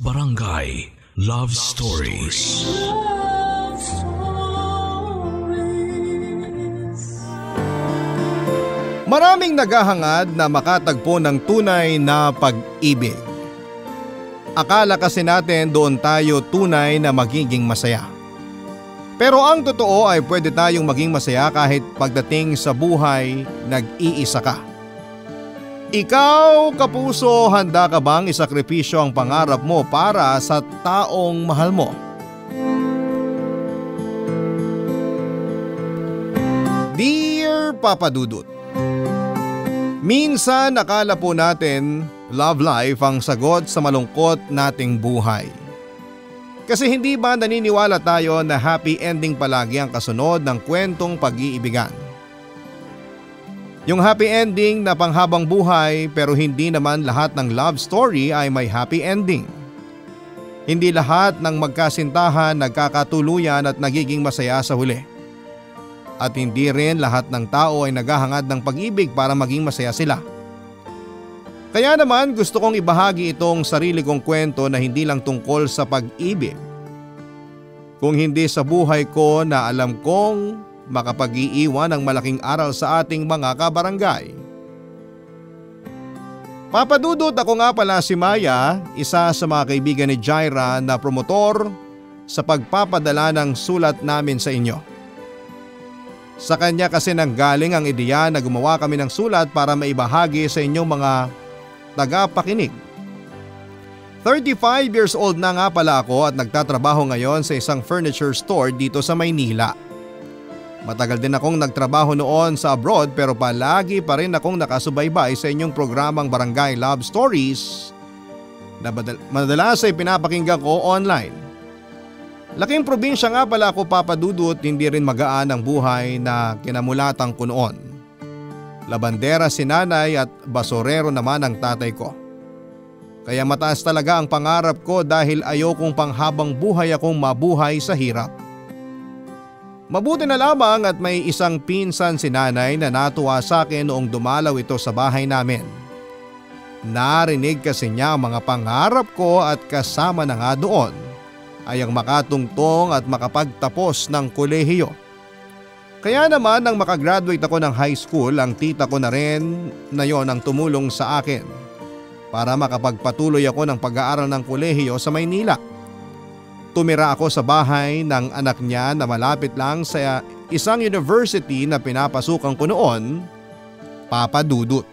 Barangay Love Stories. Love Stories. Maraming naghahangad na makatagpo ng tunay na pag-ibig. Akala kasi natin doon tayo tunay na magiging masaya. Pero ang totoo ay pwede tayong maging masaya kahit pagdating sa buhay, nag-iisa ka. Ikaw, kapuso, handa ka bang isakripisyo ang pangarap mo para sa taong mahal mo? Dear Papa Dudut, minsan akala po natin love life ang sagot sa malungkot nating buhay. Kasi hindi ba naniniwala tayo na happy ending palagi ang kasunod ng kwentong pag-iibigan? Yung happy ending na panghabang buhay, pero hindi naman lahat ng love story ay may happy ending. Hindi lahat ng magkasintahan nagkakatuluyan at nagiging masaya sa huli. At hindi rin lahat ng tao ay naghahangad ng pag-ibig para maging masaya sila. Kaya naman gusto kong ibahagi itong sarili kong kwento na hindi lang tungkol sa pag-ibig. Kung hindi sa buhay ko na alam kong makapag-iiwan ng malaking aral sa ating mga kabarangay. Papa Dudut, ako nga pala si Maya, isa sa mga kaibigan ni Jaira na promotor sa pagpapadala ng sulat namin sa inyo. Sa kanya kasi nanggaling ang ideya na gumawa kami ng sulat para maibahagi sa inyong mga tagapakinig. 35 years old na nga pala ako at nagtatrabaho ngayon sa isang furniture store dito sa Maynila. Matagal din akong nagtrabaho noon sa abroad pero palagi pa rin akong nakasubaybay sa inyong programang Barangay Love Stories na madalas ay pinapakinggan ko online. Laking probinsya nga pala ako, Papa Dudut, hindi rin magaan ang buhay na kinamulatan ko noon. Labandera si nanay at basorero naman ang tatay ko. Kaya mataas talaga ang pangarap ko dahil ayokong panghabang buhay akong mabuhay sa hirap. Mabuti na lamang at may isang pinsan si nanay na natuwa sa akin noong dumalaw ito sa bahay namin. Narinig kasi niya ang mga pangarap ko at kasama na nga doon ay ang makatungtong at makapagtapos ng kolehiyo. Kaya naman nang makagraduate ako ng high school, ang tita ko na rin na yon ang tumulong sa akin para makapagpatuloy ako ng pag-aaral ng kolehiyo sa Maynila. Tumira ako sa bahay ng anak niya na malapit lang sa isang university na pinapasukan ko noon, Papa Dudut.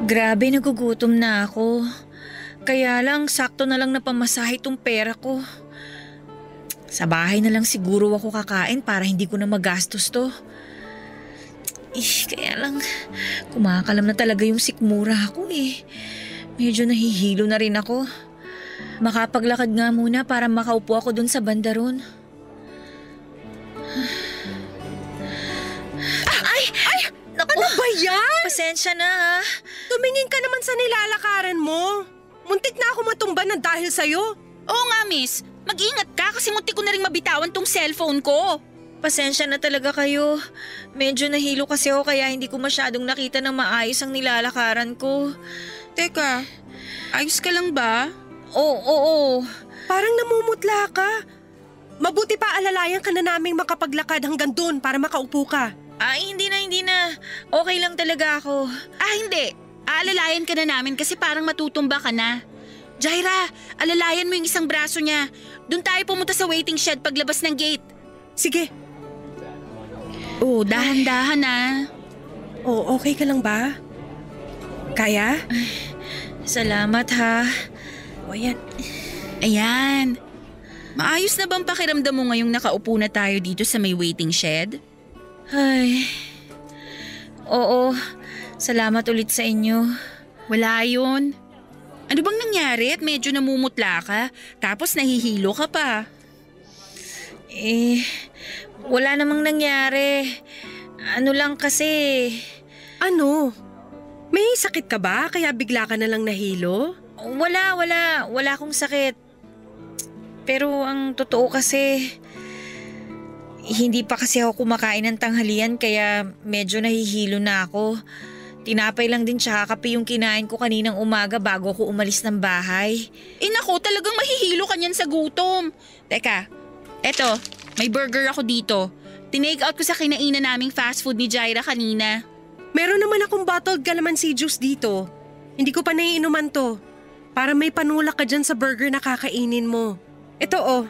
Grabe, nagugutom na ako. Kaya lang, sakto na lang napamasahe tong pera ko. Sa bahay na lang siguro ako kakain para hindi ko na magastos to. Kaya lang, kumakalam na talaga yung sikmura ko eh. Medyo nahihilo na rin ako. Makapaglakad nga muna para makaupo ako dun sa bandaron. Ano ba yan? Pasensya na ha. Tumingin ka naman sa nilalakaran mo. Muntik na ako matumba ng dahil sa'yo. Oo nga, miss. Mag-ingat ka kasi muntik ko na rin mabitawan tong cellphone ko. Pasensya na talaga kayo. Medyo nahilo kasi ako kaya hindi ko masyadong nakita ng maayos ang nilalakaran ko. Teka, ayos ka lang ba? Oo. Parang namumutla ka. Mabuti pa alalayan ka na naming makapaglakad hanggang dun para makaupo ka. Hindi na. Okay lang talaga ako. Hindi. Aalalayan ka na namin kasi parang matutumba ka na. Jaira, alalayan mo yung isang braso niya. Doon tayo pumunta sa waiting shed paglabas ng gate. Sige. Dahan-dahan na. Okay ka lang ba? Kaya? Salamat ha. Ayan. Maayos na bang pakiramdam mo ngayong nakaupo na tayo dito sa may waiting shed? Oo. Salamat ulit sa inyo. Wala yun. Ano bang nangyari at medyo namumutla ka? Tapos nahihilo ka pa. Wala namang nangyari. Ano lang kasi… Ano? May sakit ka ba kaya bigla ka na lang nahilo? Wala akong sakit. Pero ang totoo kasi, hindi pa kasi ako kumakain ng tanghalian kaya medyo nahihilo na ako. Tinapay lang din tsaka kape yung kinain ko kaninang umaga bago ako umalis ng bahay. Naku, talagang mahihilo ka niyan sa gutom. Teka, eto, may burger ako dito. Tinake out ko sa kinainan naming fast food ni Jaira kanina. Meron naman akong bottled calamansi juice dito. Hindi ko pa naiinuman to. Para may panulak ka dyan sa burger na kakainin mo. Ito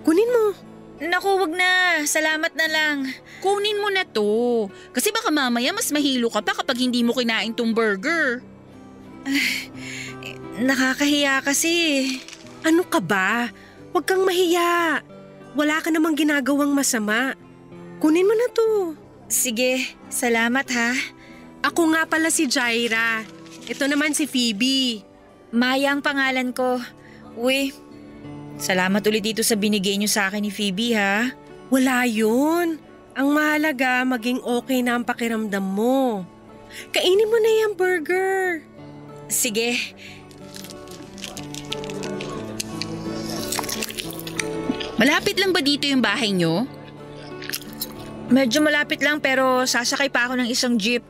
kunin mo. Naku, wag na. Salamat na lang. Kunin mo na to. Kasi baka mamaya mas mahilo ka pa kapag hindi mo kinain tong burger. Nakakahiya kasi. Ano ka ba? Huwag kang mahiya. Wala ka namang ginagawang masama. Kunin mo na to. Sige, salamat ha. Ako nga pala si Jaira. Ito naman si Phoebe. Maya ang pangalan ko. Uy, salamat ulit dito sa binigay niyo sa akin ni Phoebe ha. Wala yun. Ang mahalaga, maging okay na ang pakiramdam mo. Kainin mo na yung burger. Sige. Malapit lang ba dito yung bahay nyo? Medyo malapit lang pero sasakay pa ako ng isang jeep.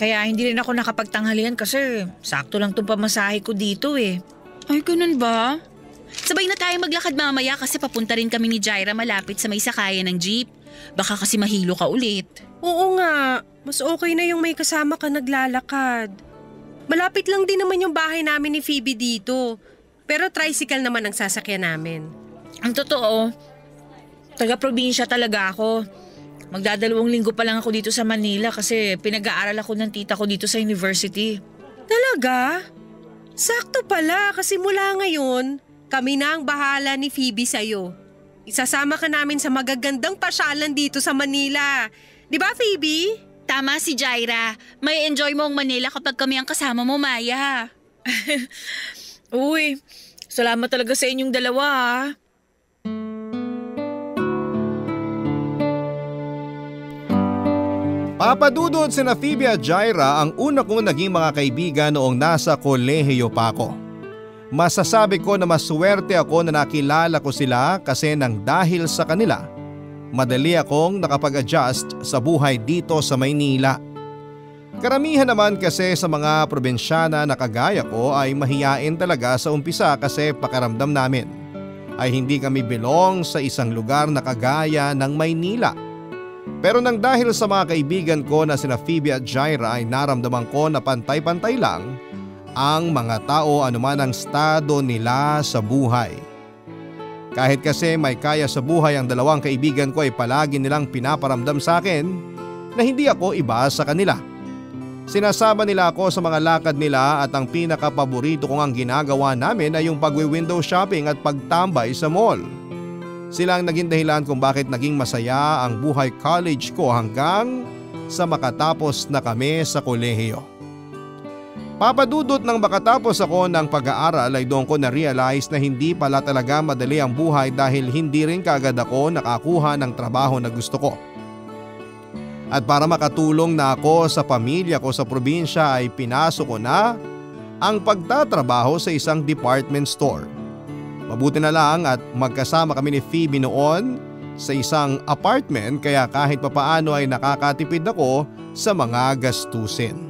Kaya hindi rin ako nakapagtanghalian kasi sakto lang itong pamasahe ko dito eh. Ay, ganun ba? Sabay na tayo maglakad mamaya kasi papunta rin kami ni Jaira malapit sa may sakayan ng jeep. Baka kasi mahilo ka ulit. Oo nga, mas okay na yung may kasama ka naglalakad. Malapit lang din naman yung bahay namin ni Phoebe dito. Pero tricycle naman ang sasakyan namin. Ang totoo, taga-probinsya talaga ako. Magdadalawang linggo pa lang ako dito sa Manila kasi pinag-aaral ako ng tita ko dito sa university. Talaga? Sakto pala kasi mula ngayon, kami na ang bahala ni Phoebe sa'yo. Isasama ka namin sa magagandang pasyalan dito sa Manila. Di ba, Phoebe? Tama si Jaira. May enjoy mo ang Manila kapag kami ang kasama mo, Maya. Uy, salamat talaga sa inyong dalawa ha. Papadudod sina Phoebe at Jaira ang una kong naging mga kaibigan noong nasa kolehiyo pa ako. Masasabi ko na maswerte ako na nakilala ko sila kasi nang dahil sa kanila, madali akong nakapag-adjust sa buhay dito sa Maynila. Karamihan naman kasi sa mga probinsyana na kagaya ko ay mahiyain talaga sa umpisa kasi pakiramdam namin ay hindi kami belong sa isang lugar na kagaya ng Maynila. Pero nang dahil sa mga kaibigan ko na sina Phoebe at Jaira ay naramdaman ko na pantay-pantay lang ang mga tao anuman ang estado nila sa buhay. Kahit kasi may kaya sa buhay ang dalawang kaibigan ko ay palagi nilang pinaparamdam sa akin na hindi ako iba sa kanila. Sinasama nila ako sa mga lakad nila at ang pinakapaborito kong ang ginagawa namin ay yung pagwi-window shopping at pagtambay sa mall. Sila ang naging dahilan kung bakit naging masaya ang buhay college ko hanggang sa makatapos na kami sa kolehiyo. Papadudot nang makatapos ako ng pag-aaral ay doon ko na-realize na hindi pala talaga madali ang buhay dahil hindi rin kaagad ako nakakuha ng trabaho na gusto ko. At para makatulong na ako sa pamilya ko sa probinsya ay pinasok ko na ang pagtatrabaho sa isang department store. Mabuti na lang at magkasama kami ni Phoebe noon sa isang apartment kaya kahit papaano ay nakakatipid ako sa mga gastusin.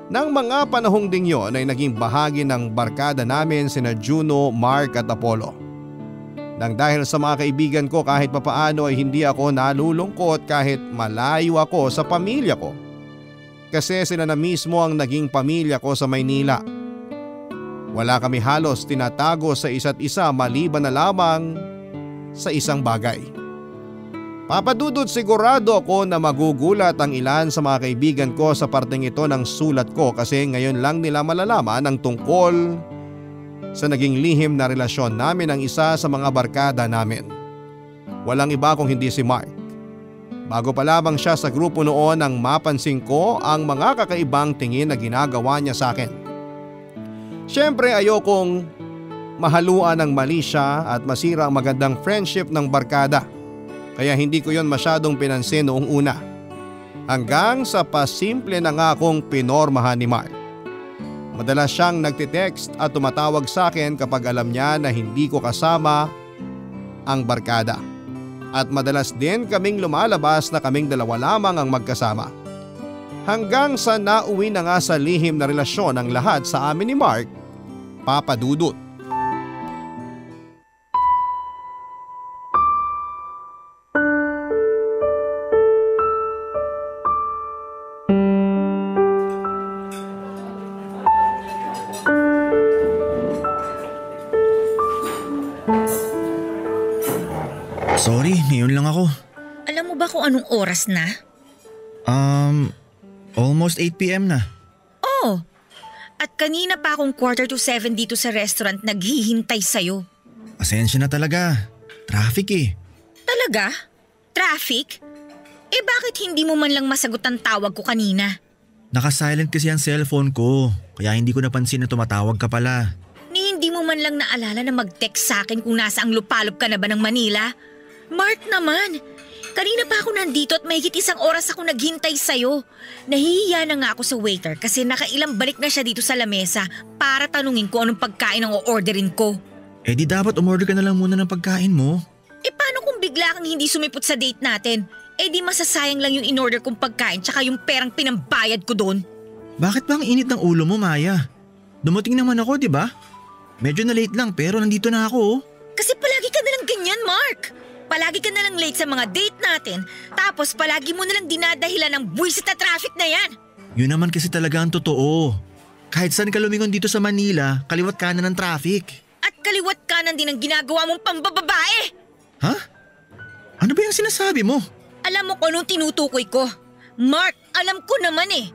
Nang mga panahong ding yon ay naging bahagi ng barkada namin sina Juno, Mark at Apollo. Nang dahil sa mga kaibigan ko kahit papaano ay hindi ako nalulungkot kahit malayo ako sa pamilya ko. Kasi sila na mismo ang naging pamilya ko sa Maynila. Wala kami halos tinatago sa isa't isa maliban na lamang sa isang bagay. Papadudod sigurado ako na magugulat ang ilan sa mga kaibigan ko sa parteng ito ng sulat ko kasi ngayon lang nila malalaman ang tungkol sa naging lihim na relasyon namin ng isa sa mga barkada namin. Walang iba kung hindi si Mark. Bago pa lamang siya sa grupo noon nang mapansin ko ang mga kakaibang tingin na ginagawa niya sa akin. Siyempre ayokong mahaluan ng mali siya at masira ang magandang friendship ng barkada. Kaya hindi ko yon masyadong pinansin noong una. Hanggang sa pasimple na nga akong pinormahan ni Mark. Madalas siyang nagtitext at tumatawag sa akin kapag alam niya na hindi ko kasama ang barkada. At madalas din kaming lumalabas na kaming dalawa lamang ang magkasama. Hanggang sa nauwi na nga sa lihim na relasyon ang lahat sa amin ni Mark, Papa Dudut. Sorry, ngayon lang ako. Alam mo ba kung anong oras na? Almost 8 p.m. na. Oh, at kanina pa akong 6:45 dito sa restaurant naghihintay sa'yo. Pasensya na talaga. Traffic eh. Talaga? Traffic? Eh bakit hindi mo man lang masagot ang tawag ko kanina? Naka-silent kasi ang cellphone ko, kaya hindi ko napansin na tumatawag ka pala. Ni hindi mo man lang naalala na mag-text sa akin kung nasa ang lupalop ka na ba ng Manila? Mark naman, kanina pa ako nandito at mahigit 1 oras ako naghintay sa'yo. Nahihiya na nga ako sa waiter kasi nakailang balik na siya dito sa lamesa para tanungin ko anong pagkain ang o-orderin ko. Eh di dapat umorder ka na lang muna ng pagkain mo. Eh paano kung bigla kang hindi sumipot sa date natin? Eh di masasayang lang yung in-order kong pagkain tsaka yung perang pinambayad ko doon. Bakit ba ang init ng ulo mo, Maya? Dumating naman ako, di ba? Medyo na late lang pero nandito na ako oh. Kasi palagi ka nalang ganyan, Mark. Palagi ka nalang late sa mga date natin, tapos palagi mo nalang dinadahilan ng buwisit na traffic na yan. Yun naman kasi talaga ang totoo. Kahit saan ka lumingon dito sa Manila, kaliwat kanan ng traffic. At kaliwat kanan din ang ginagawa mong pambababae. Ha? Ano ba yung sinasabi mo? Alam mo kung anong tinutukoy ko? Mark, alam ko naman eh.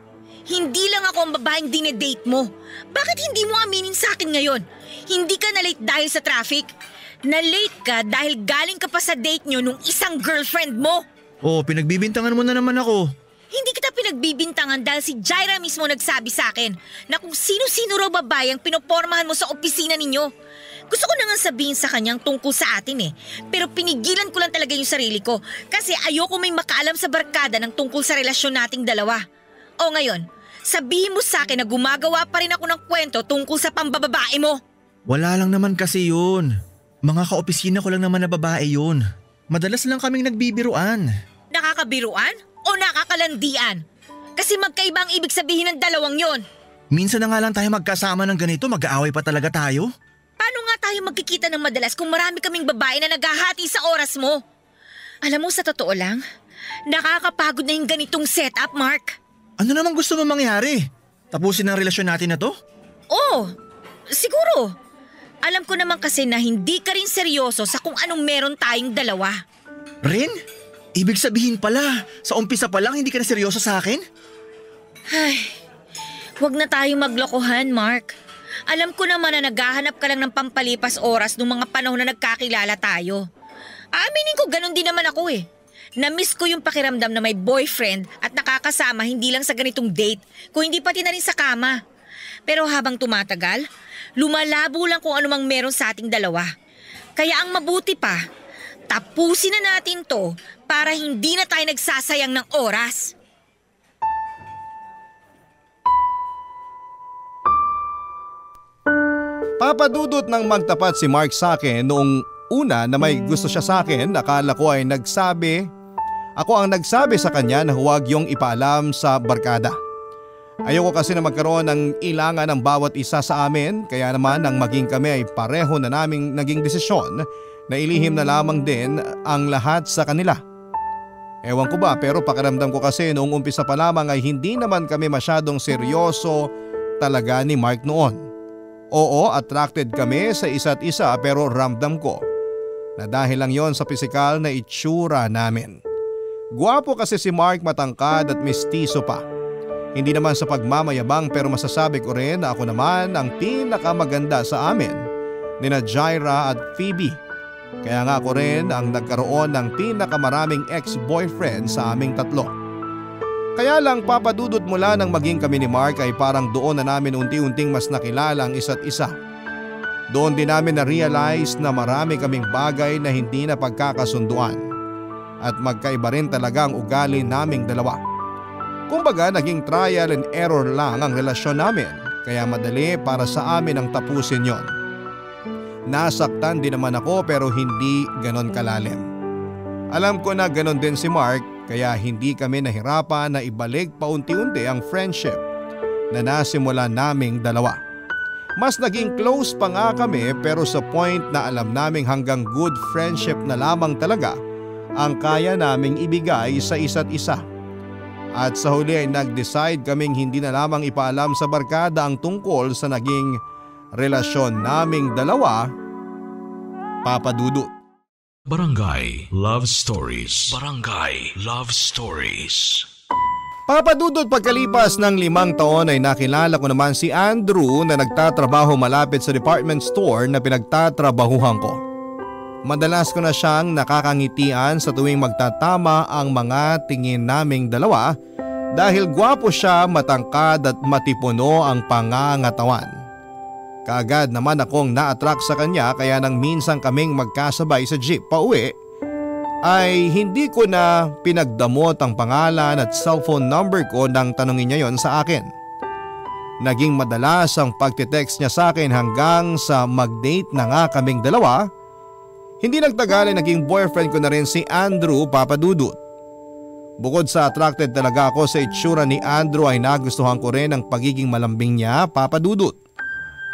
Hindi lang ako ang babaeng dinedate mo. Bakit hindi mo aminin sa akin ngayon? Hindi ka na late dahil sa traffic. Na-late ka dahil galing ka pa sa date nyo nung isang girlfriend mo. Oh, pinagbibintangan mo na naman ako. Hindi kita pinagbibintangan dahil si Jaira mismo nagsabi sa akin na kung sino-sino raw babae ang pinopormahan mo sa opisina ninyo. Gusto ko na nga sabihin sa kanyang tungkol sa atin eh. Pero pinigilan ko lang talaga yung sarili ko kasi ayoko may makaalam sa barkada ng tungkol sa relasyon nating dalawa. O ngayon, sabihin mo sa akin na gumagawa pa rin ako ng kwento tungkol sa pambababae mo. Wala lang naman kasi yun. Mga kaopisina ko lang naman na babae yun. Madalas lang kaming nagbibiruan. Nakakabiruan o nakakalandian? Kasi magkaiba ang ibig sabihin ng dalawang yon. Minsan na nga lang tayo magkasama ng ganito, mag-aaway pa talaga tayo. Paano nga tayo magkikita ng madalas kung marami kaming babae na naghahati sa oras mo? Alam mo, sa totoo lang, nakakapagod na yung ganitong setup, Mark. Ano namang gusto mo mangyari? Tapusin ang relasyon natin na to? Oo, siguro. Alam ko naman kasi na hindi ka rin seryoso sa kung anong meron tayong dalawa. Rin? Ibig sabihin pala, sa umpisa pa lang hindi ka na seryoso sa akin? Ay, huwag na tayong maglokohan, Mark. Alam ko naman na naghahanap ka lang ng pampalipas oras nung mga panahon na nagkakilala tayo. Aaminin ko ganun din naman ako eh. Na-miss ko yung pakiramdam na may boyfriend at nakakasama hindi lang sa ganitong date, kung hindi pati na rin sa kama. Pero habang tumatagal, lumalabo lang kung anumang meron sa ating dalawa. Kaya ang mabuti pa, tapusin na natin to para hindi na tayo nagsasayang ng oras. Papadudot nang magtapat si Mark sa akin noong una na may gusto siya sa akin, akala ko ay ako ang nagsabi sa kanya na huwag yung ipaalam sa barkada. Ayoko kasi na magkaroon ng ilangan ng bawat isa sa amin, kaya naman nang maging kami ay pareho na naming naging desisyon na ilihim na lamang din ang lahat sa kanila. Ewan ko ba, pero pakiramdam ko kasi noong umpisa pa lamang ay hindi naman kami masyadong seryoso talaga ni Mark noon. Oo, attracted kami sa isa't isa pero ramdam ko na dahil lang yon sa pisikal na itsura namin. Gwapo kasi si Mark, matangkad at mistiso pa. Hindi naman sa pagmamayabang pero masasabi ko rin na ako naman ang pinakamaganda sa amin nina Jaira at Phoebe. Kaya nga ako rin ang nagkaroon ng pinakamaraming ex-boyfriend sa aming tatlo. Kaya lang papadudot mula nang maging kami ni Mark ay parang doon na namin unti-unting mas nakilala ang isa't isa. Doon din namin na-realize na marami kaming bagay na hindi na pagkakasunduan. at magkaiba rin talaga ang ugali naming dalawa. Kumbaga naging trial and error lang ang relasyon namin kaya madali para sa amin ang tapusin yon. Nasaktan din naman ako pero hindi ganon kalalim. Alam ko na ganon din si Mark kaya hindi kami nahirapan na ibalik paunti-unti ang friendship na nasimula naming dalawa. Mas naging close pa nga kami pero sa point na alam naming hanggang good friendship na lamang talaga ang kaya naming ibigay sa isa't isa. At sa huli ay nag-decide kaming hindi na lamang ipaalam sa barkada ang tungkol sa naging relasyon naming dalawa, Papa Dudut. Barangay Love Stories. Barangay Love Stories. Papa Dudut, pagkalipas ng 5 taon ay nakilala ko naman si Andrew na nagtatrabaho malapit sa department store na pinagtatrabahuhan ko. Madalas ko na siyang nakakangitian sa tuwing magtatama ang mga tingin naming dalawa dahil gwapo siya, matangkad at matipuno ang pangangatawan. Kaagad naman akong na-attract sa kanya kaya nang minsan kaming magkasabay sa jeep pauwi ay hindi ko na pinagdamot ang pangalan at cellphone number ko nang tanungin niya yon sa akin. Naging madalas ang pagtitext niya sa akin hanggang sa mag-date na nga kaming dalawa. Hindi nagtagal ay naging boyfriend ko na rin si Andrew, Papa Dudut. Bukod sa attracted talaga ako sa itsura ni Andrew ay nagustuhan ko rin ang pagiging malambing niya, Papa Dudut.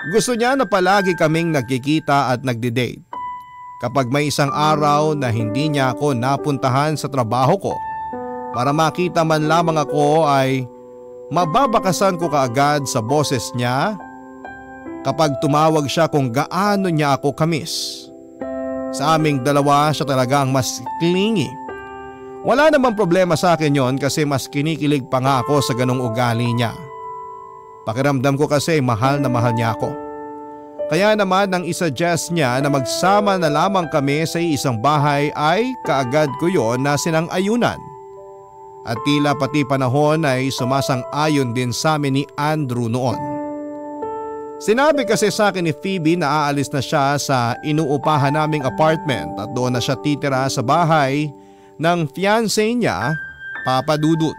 Gusto niya na palagi kaming nagkikita at nagdi-date. Kapag may isang araw na hindi niya ako napuntahan sa trabaho ko para makita man lamang ako ay mababakasan ko kaagad sa boses niya kapag tumawag siya kung gaano niya ako kamis. Sa aming dalawa siya talaga ang mas clingy. Wala namang problema sa akin yon kasi mas kinikilig pa nga ako sa ganong ugali niya. Pakiramdam ko kasi mahal na mahal niya ako. Kaya naman nang isuggest niya na magsama na lamang kami sa isang bahay ay kaagad ko yon na sinang-ayunan. At tila pati panahon ay sumasang-ayon din sa amin ni Andrew noon. Sinabi kasi sa akin ni Phoebe na aalis na siya sa inuupahan naming apartment at doon na siya titira sa bahay ng fiancé niya, Papa Dudut.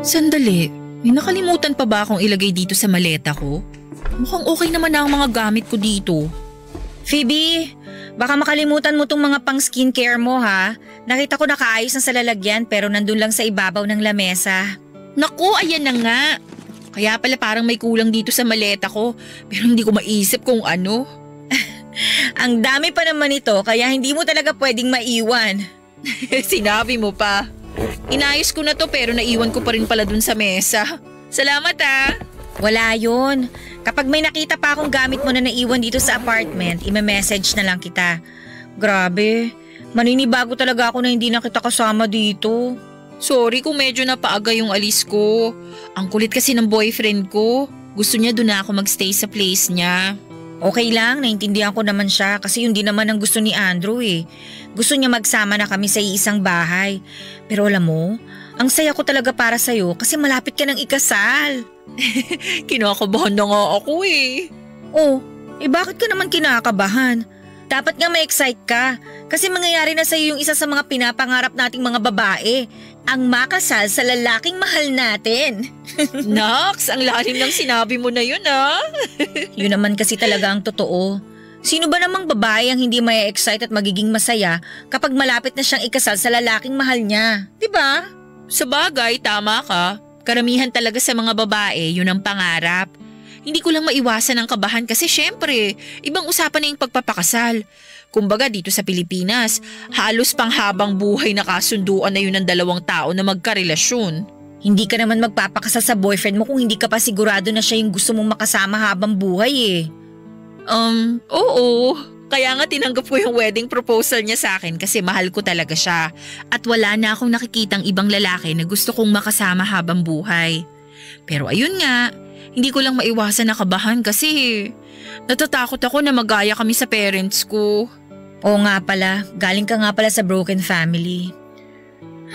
Sandali, may nakalimutan pa ba akong ilagay dito sa maleta ko? Mukhang okay naman na ang mga gamit ko dito. Phoebe, baka makalimutan mo tong mga pang skincare mo ha. Nakita ko nakaayos na sa lalagyan pero nandun lang sa ibabaw ng lamesa. Naku, ayan na nga. Kaya pala parang may kulang dito sa maleta ko pero hindi ko maisip kung ano. Ang dami pa naman ito kaya hindi mo talaga pwedeng maiwan. Sinabi mo pa. Inayos ko na to pero naiwan ko pa rin pala dun sa mesa. Salamat ah. Wala yun. Kapag may nakita pa akong gamit mo na naiwan dito sa apartment, ime-message na lang kita. Grabe, maninibago talaga ako na hindi na kita kasama dito. Sorry kung medyo napaaga yung alis ko. Ang kulit kasi ng boyfriend ko. Gusto niya doon na ako magstay sa place niya. Okay lang, naintindihan ko naman siya kasi yun din naman ang gusto ni Andrew eh. Gusto niya magsama na kami sa isang bahay. Pero alam mo, ang saya ko talaga para sa'yo kasi malapit ka ng ikasal. Kinakabahan na nga ako eh. Oh, bakit ka naman kinakabahan? Dapat nga ma-excite ka kasi mangyayari na sa'yo yung isa sa mga pinapangarap nating mga babae. Ang makasal sa lalaking mahal natin. Naks, ang lalim ng sinabi mo na yun ah. Yun naman kasi talaga ang totoo. Sino ba namang babae ang hindi ma-excite at magiging masaya kapag malapit na siyang ikasal sa lalaking mahal niya? Diba? Sa bagay, tama ka. Karamihan talaga sa mga babae, yun ang pangarap. Hindi ko lang maiwasan ang kabahan kasi syempre, ibang usapan na yung pagpapakasal. Kumbaga dito sa Pilipinas, halos panghabang buhay na kasunduan na yun ng dalawang tao na magkarelasyon. Hindi ka naman magpapakasal sa boyfriend mo kung hindi ka pa sigurado na siya yung gusto mong makasama habang buhay eh. Oo. Kaya nga tinanggap ko yung wedding proposal niya sa akin kasi mahal ko talaga siya. At wala na akong nakikitang ibang lalaki na gusto kong makasama habang buhay. Pero ayun nga, hindi ko lang maiwasan na kabahan kasi natatakot ako na magaya kami sa parents ko. Oo nga pala, galing ka nga pala sa broken family.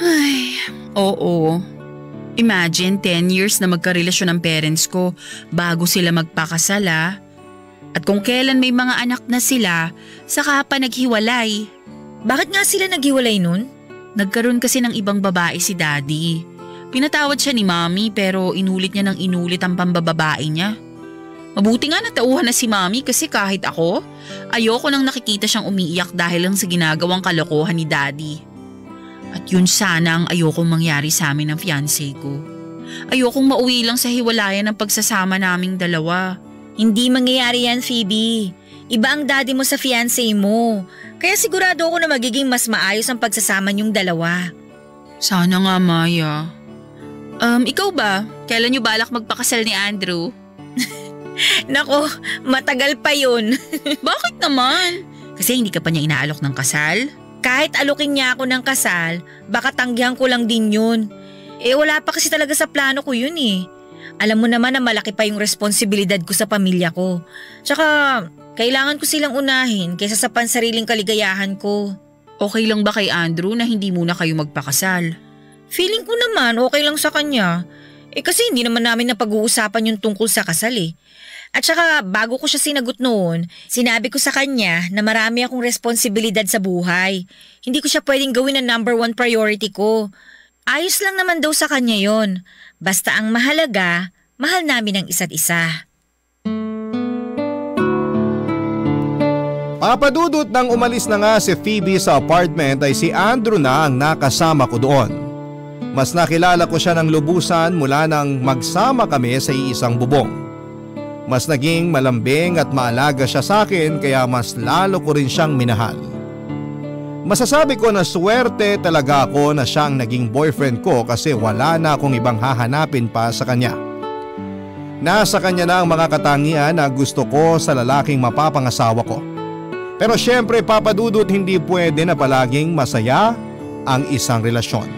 Ay, oo. Imagine 10 years na magkarelasyon ng parents ko bago sila magpakasal ah. At kung kailan may mga anak na sila, saka pa naghiwalay. Bakit nga sila naghiwalay nun? Nagkaroon kasi ng ibang babae si Daddy. Pinatawad siya ni Mommy pero inulit niya ng inulit ang pambababae niya. Mabuti nga natauhan na si Mommy kasi kahit ako, ayoko nang nakikita siyang umiiyak dahil lang sa ginagawang kalokohan ni Daddy. At yun sana ang ayokong mangyari sa amin ng fiancé ko. Ayokong mauwi lang sa hiwalayan ng pagsasama naming dalawa. Hindi mangyayari yan, Phoebe. Iba ang daddy mo sa fiancé mo. Kaya sigurado ako na magiging mas maayos ang pagsasama niyong dalawa. Sana nga, Maya. Ikaw ba? Kailan niyo balak magpakasal ni Andrew? Nako, matagal pa yun. Bakit naman? Kasi hindi ka pa niya inaalok ng kasal? Kahit alukin niya ako ng kasal, baka tanggihan ko lang din yun. Wala pa kasi talaga sa plano ko yun eh. Alam mo naman na malaki pa yung responsibilidad ko sa pamilya ko. Tsaka, kailangan ko silang unahin kaysa sa pansariling kaligayahan ko. Okay lang ba kay Andrew na hindi muna kayo magpakasal? Feeling ko naman okay lang sa kanya. Kasi hindi naman namin napag-uusapan yung tungkol sa kasal eh. At saka bago ko siya sinagot noon, sinabi ko sa kanya na marami akong responsibilidad sa buhay. Hindi ko siya pwedeng gawin na number 1 priority ko. Ayos lang naman daw sa kanya yon. Basta ang mahalaga, mahal namin ang isa't isa. Papadudot nang umalis na nga si Phoebe sa apartment ay si Andrew na ang nakasama ko doon. Mas nakilala ko siya ng lubusan mula nang magsama kami sa iisang bubong. Mas naging malambing at maalaga siya sa akin kaya mas lalo ko rin siyang minahal. Masasabi ko na swerte talaga ako na siyang naging boyfriend ko kasi wala na akong ibang hahanapin pa sa kanya. Nasa kanya na ang mga katangian na gusto ko sa lalaking mapapangasawa ko. Pero syempre papadudot hindi pwede na palaging masaya ang isang relasyon.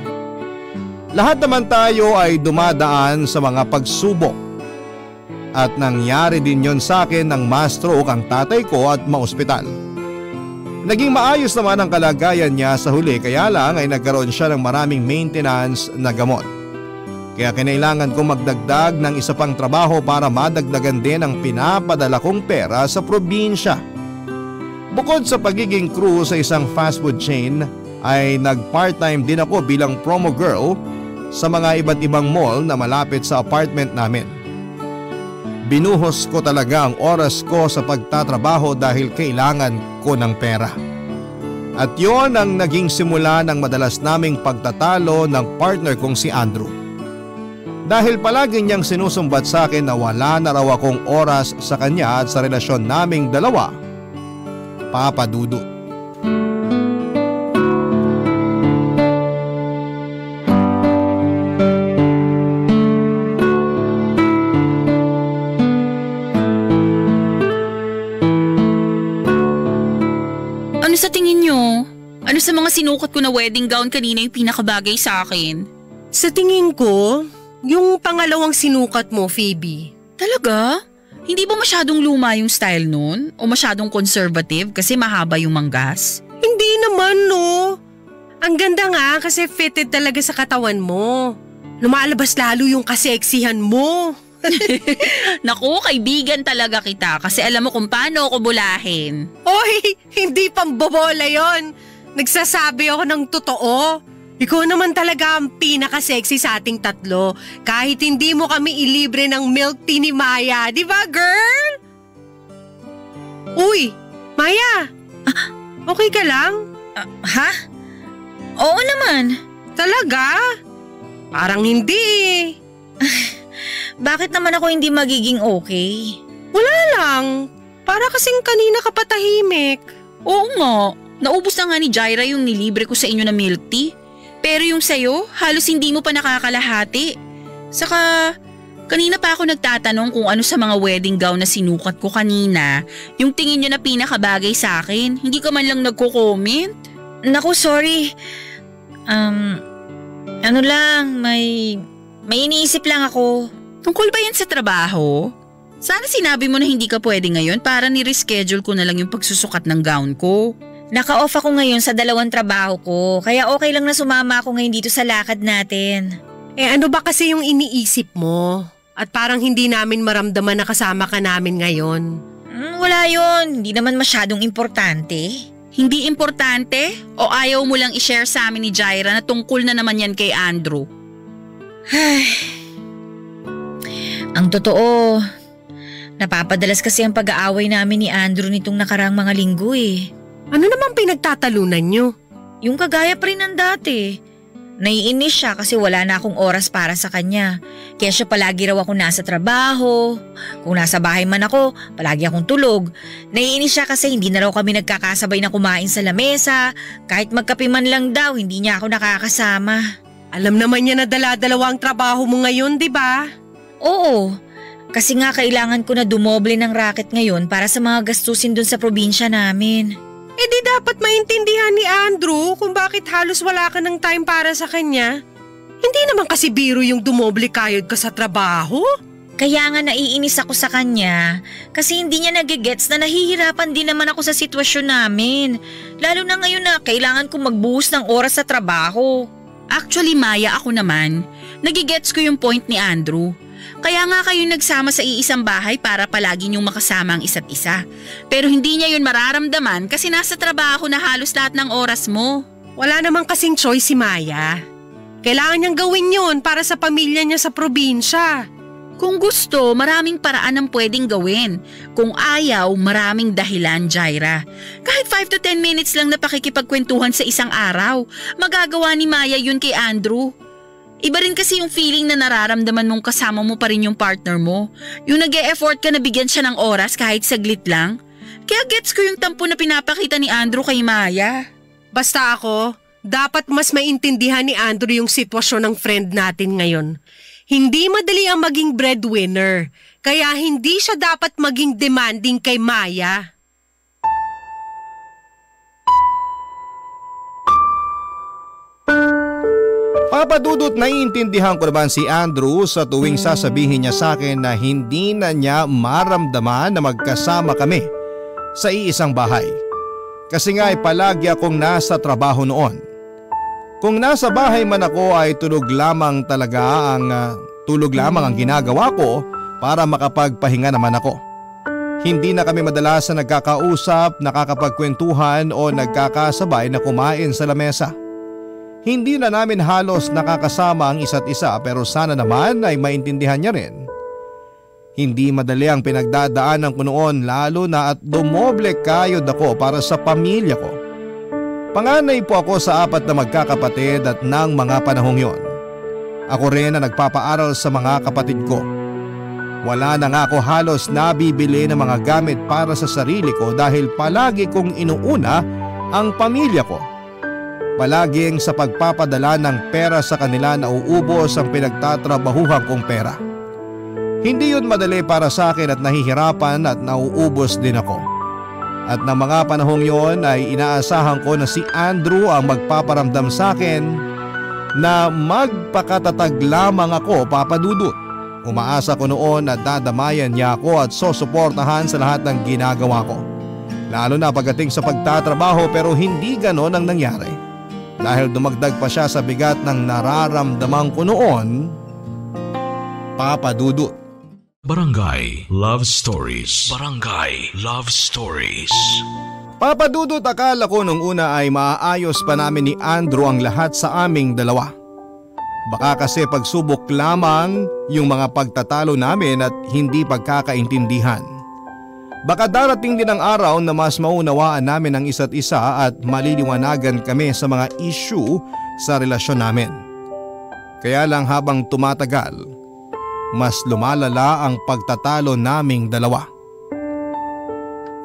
Lahat naman tayo ay dumadaan sa mga pagsubok. At nangyari din yon sa akin nang ma-stroke ang tatay ko at maospital. Naging maayos naman ang kalagayan niya sa huli kaya lang ay nagkaroon siya ng maraming maintenance na gamot. Kaya kinailangan kong magdagdag ng isa pang trabaho para madagdagan din ang pinapadala kong pera sa probinsya. Bukod sa pagiging crew sa isang fast food chain ay nag-part-time din ako bilang promo girl sa mga iba't ibang mall na malapit sa apartment namin. Binuhos ko talaga ang oras ko sa pagtatrabaho dahil kailangan ko ng pera. At yon ang naging simula ng madalas naming pagtatalo ng partner kong si Andrew. Dahil palagi niyang sinusumbat sa akin na wala na raw akong oras sa kanya at sa relasyon naming dalawa, papadudot. Ano sa tingin nyo? Ano sa mga sinukat ko na wedding gown kanina yung pinakabagay sa akin? Sa tingin ko, yung pangalawang sinukat mo, Phoebe. Talaga? Hindi ba masyadong luma yung style nun? O masyadong conservative kasi mahaba yung manggas? Hindi naman, no. Ang ganda nga kasi fitted talaga sa katawan mo. Lumalabas lalo yung kaseksihan mo. Naku, kaibigan talaga kita kasi alam mo kung paano ako bulahin. Oy, hindi pambobola yon. Nagsasabi ako ng totoo. Ikaw naman talaga ang pinaka-sexy sa ating tatlo. Kahit hindi mo kami ilibre ng milk tea ni Maya. Di ba, girl? Uy, Maya. Okay ka lang? Ha? Oo naman. Talaga? Parang hindi eh. Bakit naman ako hindi magiging okay? Wala lang. Para kasing kanina ka patahimik. Oo nga, naubos na nga ni Jaira yung nilibre ko sa inyo na milk tea. Pero yung sayo, halos hindi mo pa nakakalahati. Saka, kanina pa ako nagtatanong kung ano sa mga wedding gown na sinukat ko kanina, yung tingin nyo na pinakabagay sa akin. Hindi ka man lang nagko-comment. Naku, sorry. Ano lang, may iniisip lang ako. Tungkol ba yan sa trabaho? Sana sinabi mo na hindi ka pwede ngayon para ni-reschedule ko na lang yung pagsusukat ng gown ko. Naka-off ako ngayon sa 2 trabaho ko, kaya okay lang na sumama ako ngayon dito sa lakad natin. Ano ba kasi yung iniisip mo? At parang hindi namin maramdaman na kasama ka namin ngayon. Wala yon, hindi naman masyadong importante. Hindi importante? O ayaw mo lang i-share sa amin ni Jaira na tungkol na naman yan kay Andrew? Ang totoo, napapadalas kasi ang pag-aaway namin ni Andrew nitong nakaraang mga linggo eh. Ano naman pinagtatalunan nyo? Yung kagaya pa rin ng dati. Naiinis siya kasi wala na akong oras para sa kanya. Kaya siya palagi raw ako nasa trabaho. Kung nasa bahay man ako, palagi akong tulog. Naiinis siya kasi hindi na raw kami nagkakasabay na kumain sa lamesa. Kahit magkape man lang daw, hindi niya ako nakakasama. Alam naman niya na dala-dalawa ang trabaho mo ngayon, di ba? Oo, kasi nga kailangan ko na dumoble ng racket ngayon para sa mga gastusin dun sa probinsya namin. Di dapat maintindihan ni Andrew kung bakit halos wala ka ng time para sa kanya. Hindi naman kasi biro yung dumoble kayod ka sa trabaho. Kaya nga naiinis ako sa kanya kasi hindi niya nagigets na nahihirapan din naman ako sa sitwasyon namin. Lalo na ngayon na kailangan kong magbuhos ng oras sa trabaho. Actually, Maya, ako naman, nagigets ko yung point ni Andrew. Kaya nga kayo nagsama sa iisang bahay para palagi niyong makasama ang isa't isa. Pero hindi niya yun mararamdaman kasi nasa trabaho na halos lahat ng oras mo. Wala namang kasing choice si Maya. Kailangan niyang gawin yun para sa pamilya niya sa probinsya. Kung gusto, maraming paraan ang pwedeng gawin. Kung ayaw, maraming dahilan, Jaira. Kahit 5 to 10 minutes lang na pakikipagkwentuhan sa isang araw, magagawa ni Maya yun kay Andrew. Iba rin kasi yung feeling na nararamdaman mong kasama mo pa rin yung partner mo. Yung nag-e-effort ka na bigyan siya ng oras kahit saglit lang. Kaya gets ko yung tampo na pinapakita ni Andrew kay Maya. Basta ako, dapat mas maintindihan ni Andrew yung sitwasyon ng friend natin ngayon. Hindi madali ang maging breadwinner, kaya hindi siya dapat maging demanding kay Maya. Papadudot, naiintindihan ko naman si Andrew sa tuwing sasabihin niya sa akin na hindi na niya maramdaman na magkasama kami sa iisang bahay. Kasi nga ay palagi akong nasa trabaho noon. Kung nasa bahay man ako ay tulog lamang ang ginagawa ko para makapagpahinga naman ako. Hindi na kami madalas na nagkakausap, nakakapagkwentuhan o nagkakasabay na kumain sa lamesa. Hindi na namin halos nakakasama ang isa't isa pero sana naman ay maintindihan niya rin. Hindi madali ang pinagdadaanan ko noon lalo na at dumoble kayod ako para sa pamilya ko. Panganay po ako sa 4 na magkakapatid at ng mga panahong yon. Ako rin na nagpapaaral sa mga kapatid ko. Wala na nga ako halos nabibili ng mga gamit para sa sarili ko dahil palagi kong inuuna ang pamilya ko. Palaging sa pagpapadala ng pera sa kanila na uubos ang pinagtatrabahuhan kong pera. Hindi yun madali para sa akin at nahihirapan at nauubos din ako. At ng mga panahong yon ay inaasahan ko na si Andrew ang magpaparamdam sa akin na magpakatatag lamang ako, papadudot. Umaasa ko noon na dadamayan niya ako at susuportahan sa lahat ng ginagawa ko. Lalo na pagdating sa pagtatrabaho pero hindi ganon ang nangyari. Dahil dumagdag pa siya sa bigat ng nararamdaman ko noon, papadudot. Barangay Love Stories. Barangay Love Stories. Papadudot, akala ko nung una ay maaayos pa namin ni Andrew ang lahat sa aming dalawa. Baka kasi pagsubok lamang yung mga pagtatalo namin at hindi pagkakaintindihan. Baka darating din ang araw na mas maunawaan namin ang isa't isa at maliliwanagan kami sa mga issue sa relasyon namin. Kaya lang habang tumatagal, mas lumalala ang pagtatalo naming dalawa.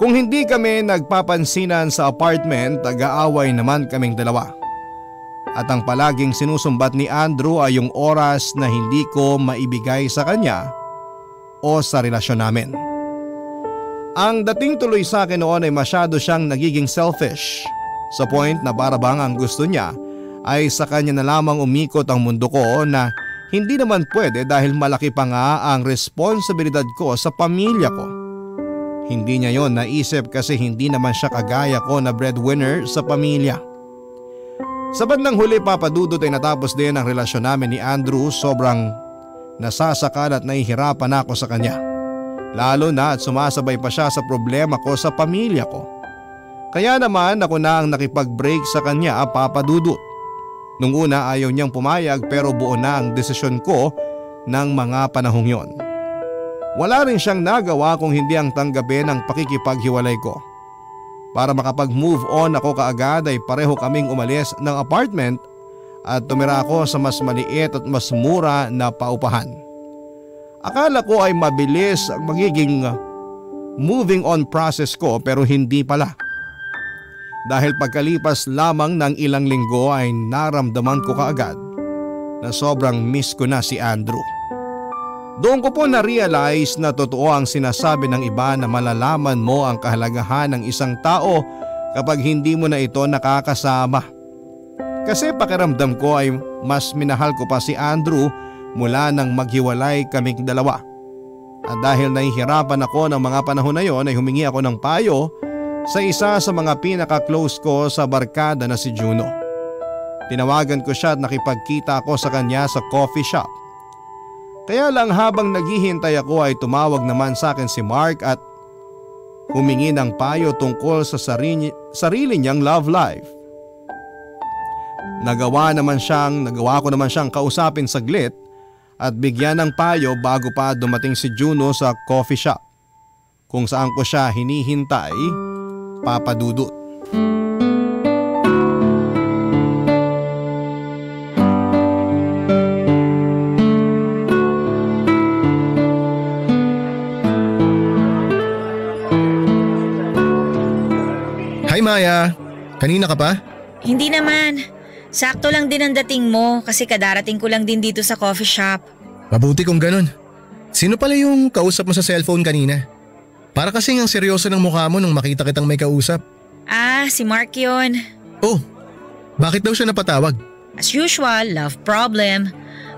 Kung hindi kami nagpapansinan sa apartment, nag-aaway naman kaming dalawa. At ang palaging sinusumbat ni Andrew ay yung oras na hindi ko maibigay sa kanya o sa relasyon namin. Ang dating tuloy sa akin noon ay masyado siyang nagiging selfish sa point na para bang ang gusto niya ay sa kanya na lamang umikot ang mundo ko na hindi naman pwede dahil malaki pa nga ang responsibilidad ko sa pamilya ko. Hindi niya yon naisip kasi hindi naman siya kagaya ko na breadwinner sa pamilya. Sa bandang huli Papa Dudut ay natapos din ang relasyon namin ni Andrew. Sobrang nasasakal at nahihirapan ako sa kanya. Lalo na at sumasabay pa siya sa problema ko sa pamilya ko. Kaya naman ako na ang nakipag-break sa kanya, Papa Dudut. Nung una ayaw niyang pumayag pero buo na ang desisyon ko ng mga panahong yon. Wala rin siyang nagawa kung hindi ang tanggapin ang pakikipaghiwalay ko. Para makapag-move on ako kaagad ay pareho kaming umalis ng apartment at tumira ako sa mas maliit at mas mura na paupahan. Akala ko ay mabilis ang magiging moving on process ko pero hindi pala. Dahil pagkalipas lamang ng ilang linggo ay naramdaman ko kaagad na sobrang miss ko na si Andrew. Doon ko po na-realize na totoo ang sinasabi ng iba na malalaman mo ang kahalagahan ng isang tao kapag hindi mo na ito nakakasama. Kasi pakiramdam ko ay mas minahal ko pa si Andrew mula nang maghiwalay kaming dalawa. At dahil nahihirapan ako ng mga panahon na yon ay humingi ako ng payo sa isa sa mga pinaka-close ko sa barkada na si Juno. Tinawagan ko siya at nakipagkita ako sa kanya sa coffee shop. Kaya lang habang naghihintay ako ay tumawag naman sa akin si Mark at humingi ng payo tungkol sa sarili niyang love life. Nagawa ko naman siyang kausapin saglit at bigyan ng payo bago pa dumating si Juno sa coffee shop kung saan ko siya hinihintay, Papa Dudut. Hi Maya, kanina ka pa? Hindi naman. Sakto lang din ang dating mo kasi kadarating ko lang din dito sa coffee shop. Mabuti kung ganun. Sino pala yung kausap mo sa cellphone kanina? Para kasing ang seryoso ng mukha mo nung makita kitang may kausap. Si Mark yun. Oh, bakit daw siya napatawag? As usual, love problem.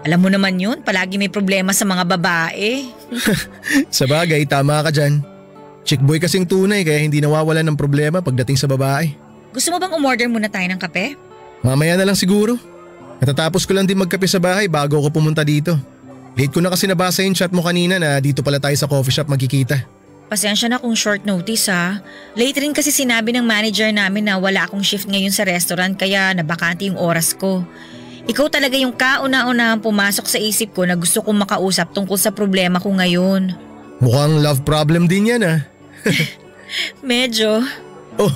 Alam mo naman yun, palagi may problema sa mga babae. Sabagay, tama ka dyan. Chick boy kasing tunay kaya hindi nawawalan ng problema pagdating sa babae. Gusto mo bang umorder muna tayo ng kape? Mamaya na lang siguro. Natatapos ko lang din magkape sa bahay bago ako pumunta dito. Late ko na kasi nabasa yung chat mo kanina na dito pala tayo sa coffee shop magkikita. Pasensya na kung short notice ha. Late rin kasi sinabi ng manager namin na wala akong shift ngayon sa restaurant kaya nabakante yung oras ko. Ikaw talaga yung kauna-unahang pumasok sa isip ko na gusto kong makausap tungkol sa problema ko ngayon. Mukhang love problem din yan ah. Medyo. Oh,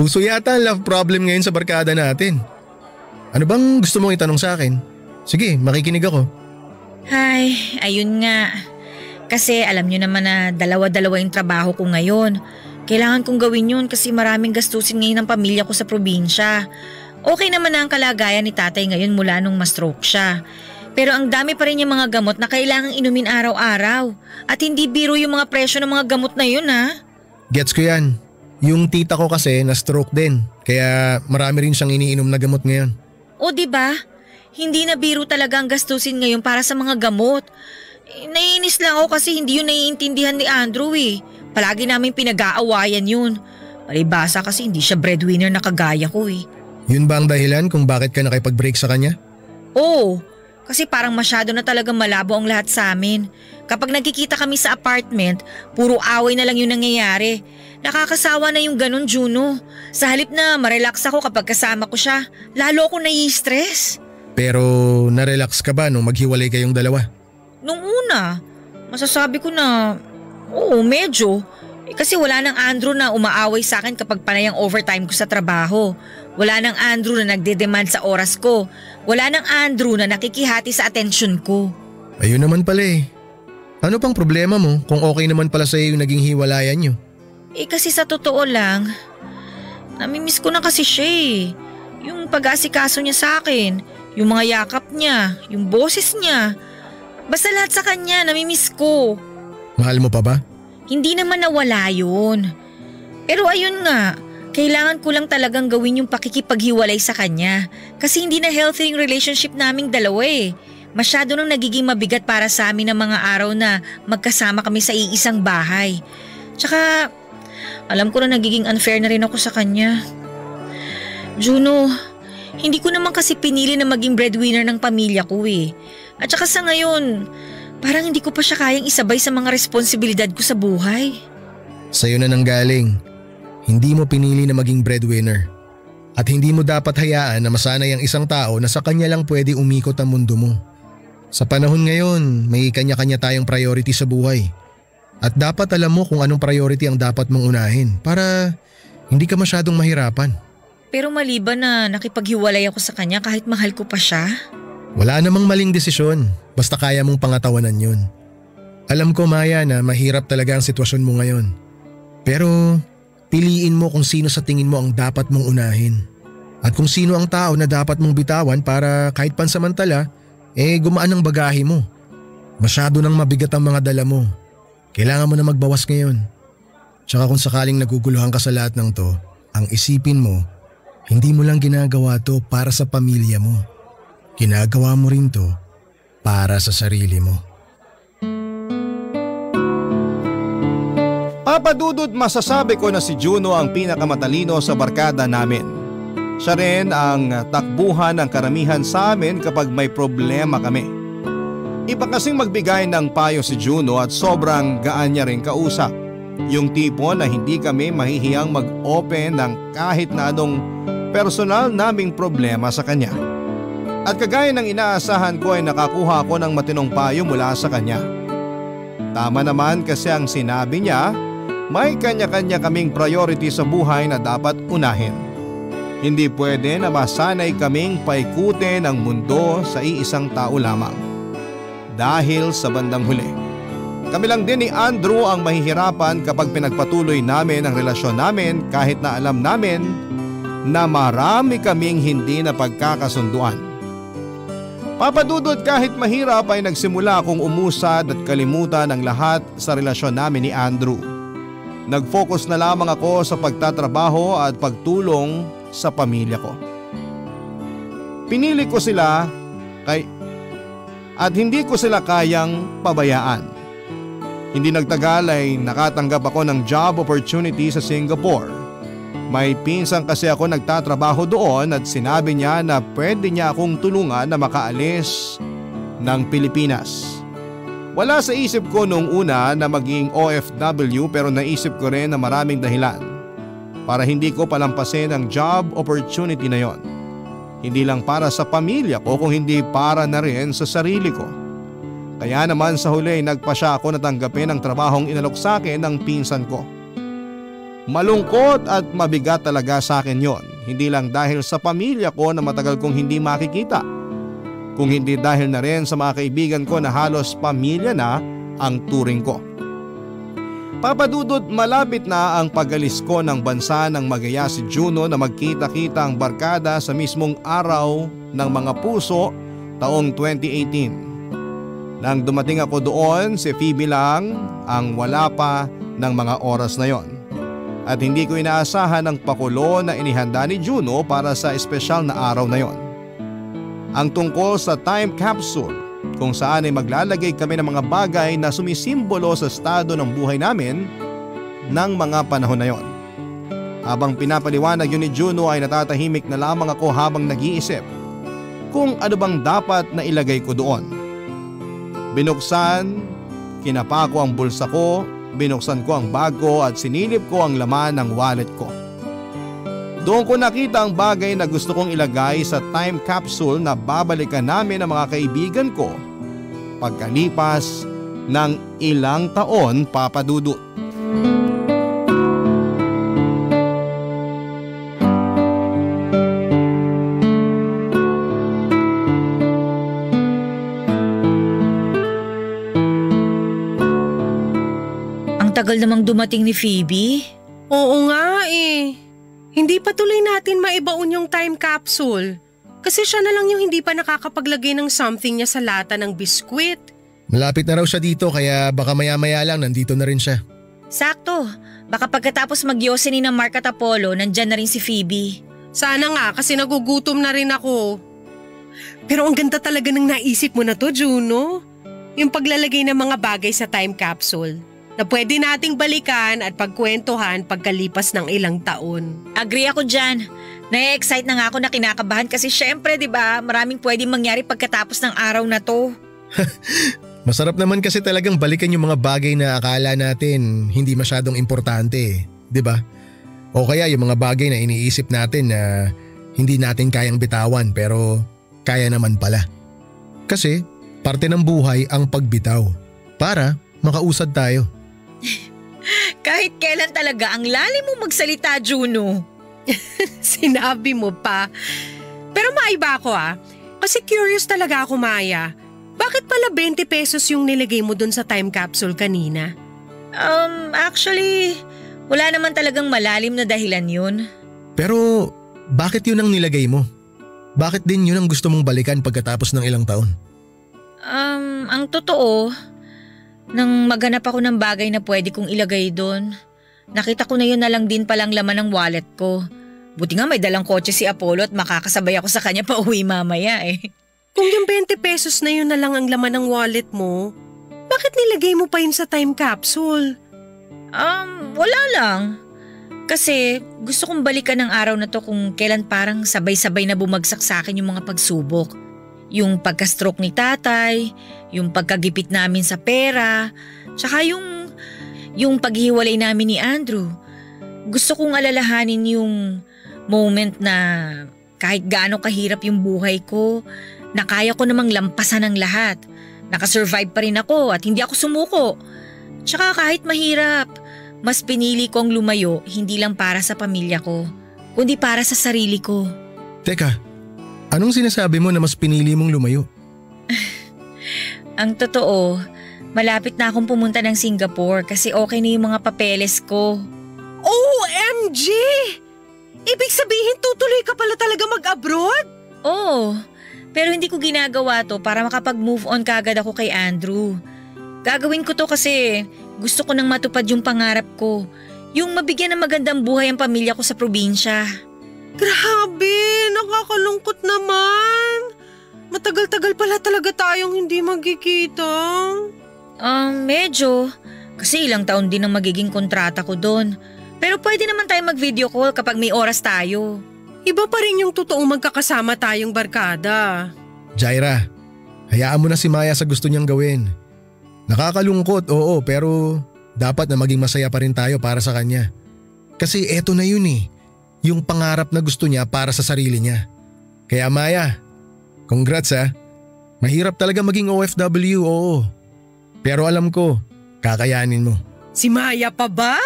uso yata ang love problem ngayon sa barkada natin. Ano bang gusto mong itanong sa akin? Sige, makikinig ako. Ay, ayun nga. Kasi alam nyo naman na dalawa-dalawa yung trabaho ko ngayon. Kailangan kong gawin yun kasi maraming gastusin ngayon ng pamilya ko sa probinsya. Okay naman na ang kalagayan ni tatay ngayon mula nung ma-stroke siya. Pero ang dami pa rin yung mga gamot na kailangang inumin araw-araw. At hindi biro yung mga presyo ng mga gamot na yun ha. Gets ko yan. Yung tita ko kasi na-stroke din. Kaya marami rin siyang iniinom na gamot ngayon. O diba? Hindi na biro talaga ang gastusin ngayon para sa mga gamot. Naiinis lang ako kasi hindi yun naiintindihan ni Andrew eh. Palagi namin pinag-aawayan yun. Palibasa kasi hindi siya breadwinner na kagaya ko eh. Yun ba ang dahilan kung bakit ka nakipag-break sa kanya? Oo. Kasi parang masyado na talagang malabo ang lahat sa amin. Kapag nagkikita kami sa apartment, puro away na lang yung nangyayari. Nakakasawa na yung ganun, Juno. Sa halip na marelax ako kapag kasama ko siya, lalo ako nai-stress. Pero narelax ka ba nung maghiwalay kayong dalawa? Nung una, masasabi ko na, oo medyo. Kasi wala nang Andrew na umaaway sa akin kapag panay ang overtime ko sa trabaho. Wala nang Andrew na nagde-demand sa oras ko. Wala nang Andrew na nakikihati sa atensyon ko. Ayun naman pala eh. Ano pang problema mo kung okay naman pala sa iyo yung naging hiwalayan nyo? Kasi sa totoo lang, namimiss ko na kasi siya eh. Yung pag-aasikaso niya sa akin, yung mga yakap niya, yung boses niya. Basta lahat sa kanya, namimiss ko. Mahal mo pa ba? Hindi naman nawala yun. Pero ayun nga, kailangan ko lang talagang gawin yung pakikipaghiwalay sa kanya. Kasi hindi na healthy yung relationship naming dalawa eh. Masyado nang nagiging mabigat para sa amin ng mga araw na magkasama kami sa iisang bahay. Tsaka, alam ko na nagiging unfair na rin ako sa kanya. Juno, hindi ko naman kasi pinili na maging breadwinner ng pamilya ko eh. At saka sa ngayon, parang hindi ko pa siya kayang isabay sa mga responsibilidad ko sa buhay. Sa'yo na nanggaling. Hindi mo pinili na maging breadwinner. At hindi mo dapat hayaan na masanay ang isang tao na sa kanya lang pwede umikot ang mundo mo. Sa panahon ngayon, may kanya-kanya tayong priority sa buhay. At dapat alam mo kung anong priority ang dapat mong unahin para hindi ka masyadong mahirapan. Pero maliban na nakipaghiwalay ako sa kanya kahit mahal ko pa siya? Wala namang maling desisyon, basta kaya mong pangatawanan yun. Alam ko Maya na mahirap talaga ang sitwasyon mo ngayon. Pero piliin mo kung sino sa tingin mo ang dapat mong unahin. At kung sino ang tao na dapat mong bitawan para kahit pansamantala, gumaan ang bagahe mo. Masyado nang mabigat ang mga dala mo. Kailangan mo na magbawas ngayon. Tsaka kung sakaling naguguluhan ka sa lahat ng to, ang isipin mo, hindi mo lang ginagawa to para sa pamilya mo. Ginagawa mo rin to para sa sarili mo. Papa Dudut, masasabi ko na si Juno ang pinakamatalino sa barkada namin. Siya rin ang takbuhan ng karamihan sa amin kapag may problema kami. Iba kasing magbigay ng payo si Juno at sobrang gaan niya rin kausap. Yung tipo na hindi kami mahihiyang mag-open ng kahit na anong personal naming problema sa kanya. At kagaya ng inaasahan ko ay nakakuha ko ng matinong payo mula sa kanya. Tama naman kasi ang sinabi niya, may kanya-kanya kaming priority sa buhay na dapat unahin. Hindi pwede na masanay kaming paikutin ang mundo sa iisang tao lamang. Dahil sa bandang huli, kami lang din ni Andrew ang mahihirapan kapag pinagpatuloy namin ang relasyon namin kahit na alam namin na marami kaming hindi na pagkakasunduan. Papa Dudut, kahit mahirap ay nagsimula akong umusad at kalimutan ang lahat sa relasyon namin ni Andrew. Nag-focus na lamang ako sa pagtatrabaho at pagtulong sa pamilya ko. Pinili ko sila at hindi ko sila kayang pabayaan. Hindi nagtagal ay nakatanggap ako ng job opportunity sa Singapore. May pinsan kasi ako nagtatrabaho doon at sinabi niya na pwede niya akong tulungan na makaalis ng Pilipinas. Wala sa isip ko noong una na maging OFW pero naisip ko rin na maraming dahilan para hindi ko palampasin ang job opportunity na yon. Hindi lang para sa pamilya ko kung hindi para na rin sa sarili ko. Kaya naman sa huli nagpasya ako na tanggapin ang trabahong inalok sa akin ng pinsan ko. Malungkot at mabigat talaga sa akin yon, hindi lang dahil sa pamilya ko na matagal kong hindi makikita, kung hindi dahil na rin sa mga kaibigan ko na halos pamilya na ang turing ko. Papa Dudut, malapit na ang pag-alis ko ng bansa nang magaya si Juno na magkita-kita ang barkada sa mismong araw ng mga puso taong 2018. Nang dumating ako doon, si Phoebe lang ang wala pa ng mga oras na yon. At hindi ko inaasahan ang pakulo na inihanda ni Juno para sa espesyal na araw na yon. Ang tungkol sa time capsule kung saan ay maglalagay kami ng mga bagay na sumisimbolo sa estado ng buhay namin ng mga panahon na yon. Habang pinapaliwanag yun ni Juno ay natatahimik na lamang ako habang nag-iisip kung ano bang dapat na ilagay ko doon. Binuksan, kinapa ko ang bulsa ko, binuksan ko ang bag ko at sinilip ko ang laman ng wallet ko. Doon ko nakita ang bagay na gusto kong ilagay sa time capsule na babalikan namin ang mga kaibigan ko pagkalipas ng ilang taon, Papa Dudut. Ang tagal namang dumating ni Phoebe. Oo nga eh. Hindi pa tuloy natin maibaon yung time capsule. Kasi siya na lang yung hindi pa nakakapaglagay ng something niya sa lata ng biskwit. Malapit na raw siya dito kaya baka maya-maya lang nandito na rin siya. Sakto. Baka pagkatapos mag-yosening ng Mark at Apollo, nandyan na rin si Phoebe. Sana nga kasi nagugutom na rin ako. Pero ang ganda talaga ng naisip mo na to, Juno. Yung paglalagay ng mga bagay sa time capsule. na pwede nating balikan at pagkwentuhan pagkalipas ng ilang taon. Agree ako dyan. Na-excite na nga ako na kinakabahan kasi syempre 'di ba, maraming pwedeng mangyari pagkatapos ng araw na to. Masarap naman kasi talagang balikan yung mga bagay na akala natin hindi masyadong importante, 'di ba? O kaya yung mga bagay na iniisip natin na hindi natin kayang bitawan pero kaya naman pala. Kasi parte ng buhay ang pagbitaw para makausad tayo. Kahit kailan talaga ang lalim mo magsalita, Juno. Sinabi mo pa. Pero maiba ako kasi curious talaga ako, Maya. Bakit pala 20 pesos yung nilagay mo dun sa time capsule kanina? Actually, wala naman talagang malalim na dahilan yun. Pero bakit yun ang nilagay mo? Bakit din yun ang gusto mong balikan pagkatapos ng ilang taon? Ang totoo, nang maghanap ako ng bagay na pwede kong ilagay doon, nakita ko na yun na lang din palang laman ng wallet ko. Buti nga may dalang kotse si Apollo at makakasabay ako sa kanya pa uwi mamaya eh. Kung yung 20 pesos na yun na lang ang laman ng wallet mo, bakit nilagay mo pa yun sa time capsule? Wala lang. Kasi gusto kong balikan ng araw na to kung kailan parang sabay-sabay na bumagsak sa akin yung mga pagsubok. Yung pagka-stroke ni tatay, yung pagkagipit namin sa pera, tsaka yung paghiwalay namin ni Andrew. Gusto kong alalahanin yung moment na kahit gaano kahirap yung buhay ko, na kaya ko namang lampasan ang lahat. Nakasurvive pa rin ako at hindi ako sumuko. Tsaka kahit mahirap, mas pinili kong lumayo hindi lang para sa pamilya ko, kundi para sa sarili ko. Teka, anong sinasabi mo na mas pinili mong lumayo? Ang totoo, malapit na akong pumunta ng Singapore kasi okay na yung mga papeles ko. OMG! Ibig sabihin tutuloy ka pala talaga mag-abroad? Oo, pero hindi ko ginagawa to para makapag-move on kaagad ako kay Andrew. Gagawin ko to kasi gusto ko nang matupad yung pangarap ko. Yung mabigyan ng magandang buhay ang pamilya ko sa probinsya. Grabe, nakakalungkot naman. Matagal-tagal pala talaga tayong hindi magkikita. Medyo. Kasi ilang taon din ang magiging kontrata ko doon. Pero pwede naman tayo mag-video call kapag may oras tayo. Iba pa rin yung totoong magkakasama tayong barkada. Jaira, hayaan mo na si Maya sa gusto niyang gawin. Nakakalungkot, oo, pero dapat na maging masaya pa rin tayo para sa kanya. Kasi eto na yun yung pangarap na gusto niya para sa sarili niya. Kaya Maya, congrats Mahirap talaga maging OFW, oo. Pero alam ko, kakayanin mo. Si Maya pa ba?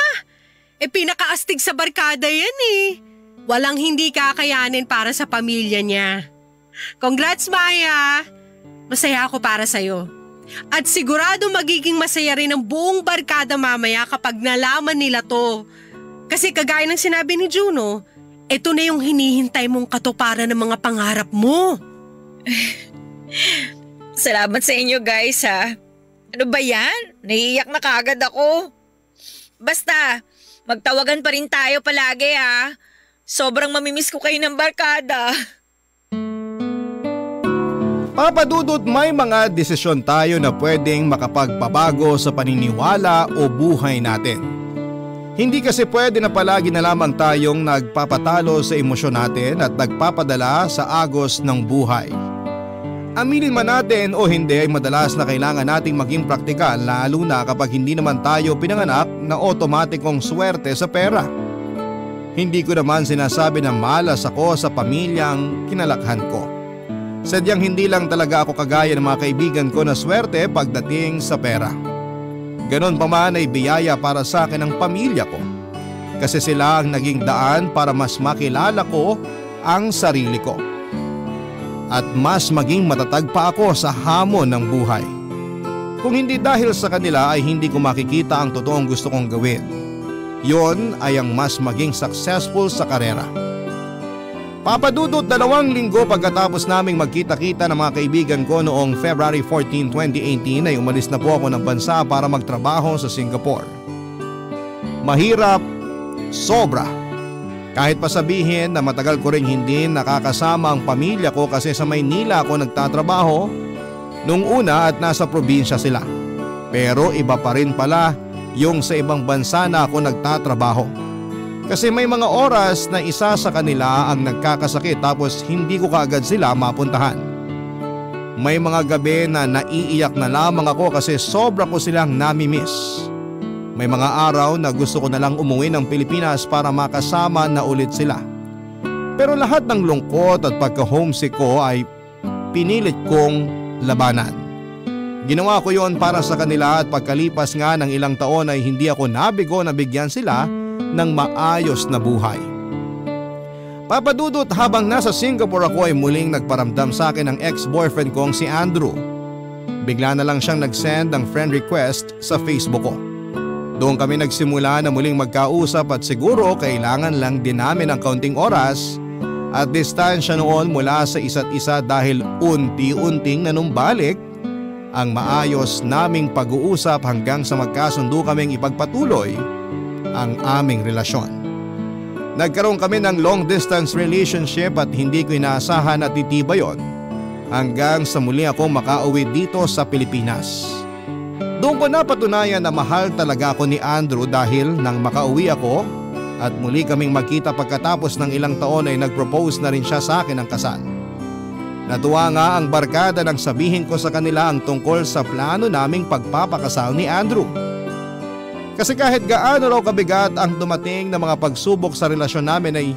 Pinakaastig sa barkada yan Walang hindi kakayanin para sa pamilya niya. Congrats, Maya! Masaya ako para sa'yo. At sigurado magiging masaya rin ang buong barkada mamaya kapag nalaman nila to. Kasi kagaya ng sinabi ni Juno, ito na yung hinihintay mong katuparan ng mga pangarap mo. Salamat sa inyo guys Ano ba yan? Naiiyak na kaagad ako. Basta, magtawagan pa rin tayo palagi Sobrang mamimiss ko kayo ng barkada. Papa Dudut, may mga desisyon tayo na pwedeng makapagpabago sa paniniwala o buhay natin. Hindi kasi pwede na palagi na lamang tayong nagpapatalo sa emosyon natin at nagpapadala sa agos ng buhay. Aminin man natin o hindi ay madalas na kailangan nating maging praktikal lalo na kapag hindi naman tayo pinanganak na otomatikong swerte sa pera. Hindi ko naman sinasabi na malas ako sa pamilyang kinalakhan ko. Sadyang hindi lang talaga ako kagaya ng mga kaibigan ko na swerte pagdating sa pera. Ganon pa man ay biyaya para sa akin ang pamilya ko. Kasi sila ang naging daan para mas makilala ko ang sarili ko. At mas maging matatag pa ako sa hamon ng buhay. Kung hindi dahil sa kanila ay hindi ko makikita ang totoong gusto kong gawin. Yon ay ang mas maging successful sa karera. Papa Dudut, 2 linggo pagkatapos naming magkita-kita ng mga kaibigan ko noong February 14, 2018 ay umalis na po ako ng bansa para magtrabaho sa Singapore. Mahirap, sobra. Kahit pa sabihin na matagal ko ring hindi nakakasama ang pamilya ko kasi sa Maynila ako nagtatrabaho nung una at nasa probinsya sila. Pero iba pa rin pala yung sa ibang bansa na ako nagtatrabaho. Kasi may mga oras na isa sa kanila ang nagkakasakit tapos hindi ko kaagad sila mapuntahan. May mga gabi na naiiyak na lamang ako kasi sobra ko silang nami-miss. May mga araw na gusto ko na lang umuwi ng Pilipinas para makasama na ulit sila. Pero lahat ng lungkot at pagka-homesick ko ay pinilit kong labanan. Ginawa ko yon para sa kanila at pagkalipas nga ng ilang taon ay hindi ako nabigo na bigyan sila ng maayos na buhay. Papadudot, habang nasa Singapore ako ay muling nagparamdam sa akin ang ex-boyfriend kong si Andrew. Bigla na lang siyang nag-send ng friend request sa Facebook ko. Doon kami nagsimula na muling magkausap at siguro kailangan lang din namin ng kaunting oras at distansya noon mula sa isa't isa dahil unti-unting nanumbalik ang maayos naming pag-uusap hanggang sa magkasundo kaming ipagpatuloy ang aming relasyon. Nagkaroon kami ng long distance relationship at hindi ko inaasahan na titiba yon hanggang sa muli akong makauwi dito sa Pilipinas. Doon ko napatunayan na mahal talaga ako ni Andrew dahil nang makauwi ako at muli kaming magkita pagkatapos ng ilang taon ay nag-propose na rin siya sa akin ng kasal. Natuwa nga ang barkada nang sabihin ko sa kanila ang tungkol sa plano naming pagpapakasal ni Andrew. Kasi kahit gaano raw kabigat ang dumating na mga pagsubok sa relasyon namin ay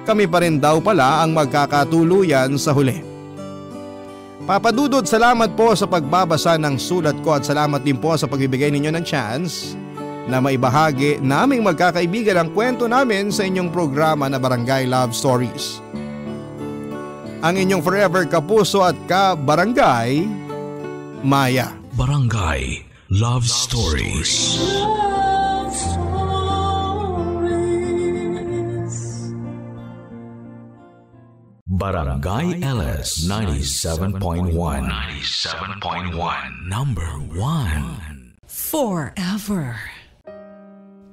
kami pa rin daw pala ang magkakatuluyan sa huli. Papadudod, salamat po sa pagbabasa ng sulat ko at salamat din po sa pagbibigay ninyo ng chance na maibahagi naming magkakaibigan ang kwento namin sa inyong programa na Barangay Love Stories. Ang inyong forever kapuso at ka-barangay, Maya. Barangay Love Stories. Barangay LS 97.1 Number 1 Forever.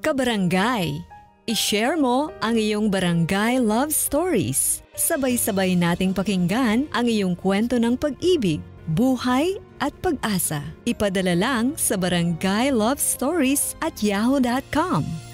Kabarangay, i-share mo ang iyong barangay love stories. Sabay-sabay nating pakinggan ang iyong kwento ng pag-ibig, buhay at pag-asa. Ipadala lang sa barangaylovestories@yahoo.com.